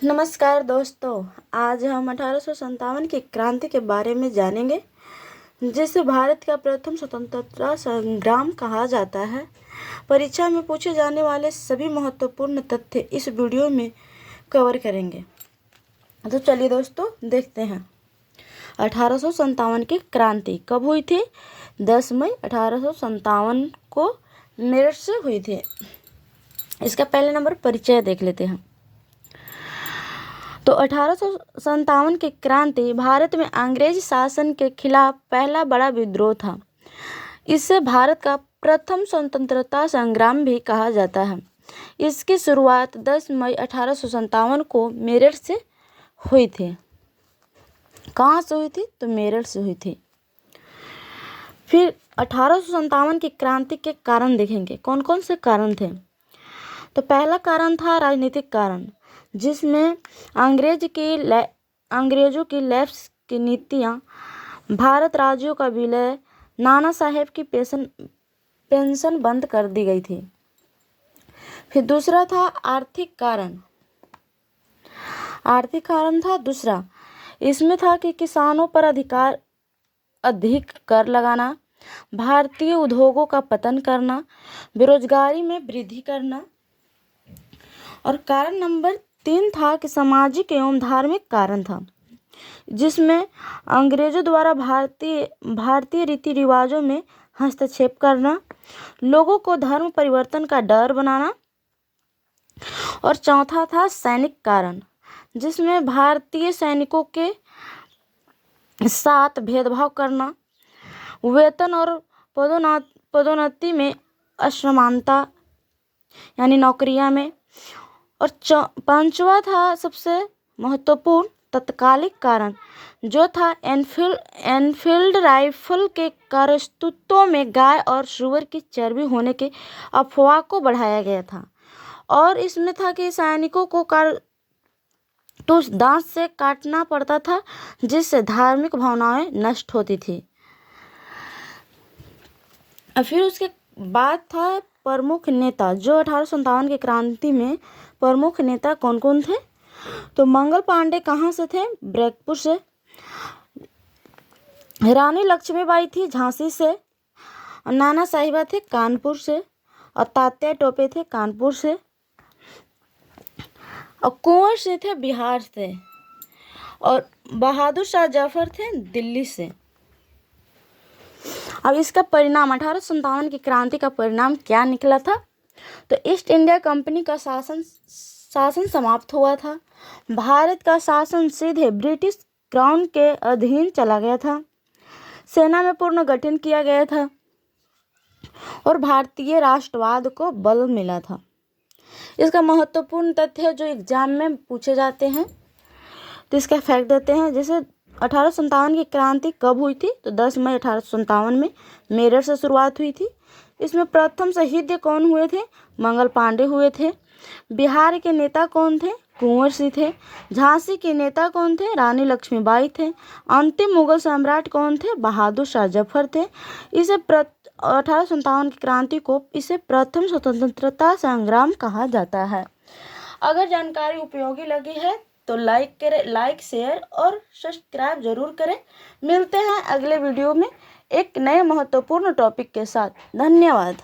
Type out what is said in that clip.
नमस्कार दोस्तों, आज हम 1857 की क्रांति के बारे में जानेंगे, जिसे भारत का प्रथम स्वतंत्रता संग्राम कहा जाता है। परीक्षा में पूछे जाने वाले सभी महत्वपूर्ण तथ्य इस वीडियो में कवर करेंगे। तो चलिए दोस्तों, देखते हैं 1857 की क्रांति कब हुई थी। 10 मई 1857 को मेरठ से हुई थी। इसका पहले नंबर परिचय देख लेते हैं। तो 1857 की क्रांति भारत में अंग्रेज शासन के खिलाफ पहला बड़ा विद्रोह था। इसे भारत का प्रथम स्वतंत्रता संग्राम भी कहा जाता है। इसकी शुरुआत 10 मई 1857 को मेरठ से हुई थी। कहाँ से हुई थी? तो मेरठ से हुई थी। फिर 1857 की क्रांति के कारण देखेंगे, कौन कौन से कारण थे। तो पहला कारण था राजनीतिक कारण, जिसमें अंग्रेजों की लैप्स की नीतियाँ, भारत राज्यों का विलय, नाना साहेब की पेंशन बंद कर दी गई थी। फिर दूसरा था आर्थिक कारण। आर्थिक कारण था दूसरा, इसमें था कि किसानों पर अधिक कर लगाना, भारतीय उद्योगों का पतन करना, बेरोजगारी में वृद्धि करना। और कारण नंबर 3 था कि सामाजिक एवं धार्मिक कारण था, जिसमें अंग्रेजों द्वारा भारतीय रीति रिवाजों में हस्तक्षेप करना, लोगों को धर्म परिवर्तन का डर बनाना। और चौथा था सैनिक कारण, जिसमें भारतीय सैनिकों के साथ भेदभाव करना, वेतन और पदोन्नति में असमानता, यानी नौकरियां में। और पांचवा था सबसे महत्वपूर्ण तत्कालिक कारण, जो था एनफील्ड राइफल के कारतूसों में गाय और सूअर की चर्बी होने के अफवाह को बढ़ाया गया था। और इसमें था कि सैनिकों को कारतूस दांत से काटना पड़ता था, जिससे धार्मिक भावनाएं नष्ट होती थी। फिर उसके बाद था प्रमुख नेता, जो 1857 की क्रांति में प्रमुख नेता कौन कौन थे। तो मंगल पांडे कहाँ से थे? ब्रैकपुर से। रानी लक्ष्मीबाई थी झांसी से, और नाना साहिबा थे कानपुर से, और तात्या टोपे थे कानपुर से, और कुंवर सिंह थे बिहार से, और बहादुर शाह जफर थे दिल्ली से। अब इसका परिणाम 1857 की क्रांति का परिणाम क्या निकला था। तो ईस्ट इंडिया कंपनी का शासन समाप्त हुआ था। भारत का शासन सीधे ब्रिटिश क्राउन के अधीन चला गया था। सेना में पुनर्गठन किया गया था और भारतीय राष्ट्रवाद को बल मिला था। इसका महत्वपूर्ण तथ्य जो एग्जाम में पूछे जाते हैं, तो इसका फैक्ट देते हैं। जैसे 1857 की क्रांति कब हुई थी? तो 10 मई 1857 में मेरठ से शुरुआत हुई थी। इसमें प्रथम शहीद कौन हुए थे? मंगल पांडे हुए थे। बिहार के नेता कौन थे? कुंवर सिंह थे। झांसी के नेता कौन थे? रानी लक्ष्मीबाई थे। अंतिम मुगल सम्राट कौन थे? बहादुर शाह जफर थे। 1857 की क्रांति को इसे प्रथम स्वतंत्रता संग्राम कहा जाता है। अगर जानकारी उपयोगी लगी है तो लाइक शेयर और सब्सक्राइब जरूर करें। मिलते हैं अगले वीडियो में एक नए महत्वपूर्ण टॉपिक के साथ। धन्यवाद।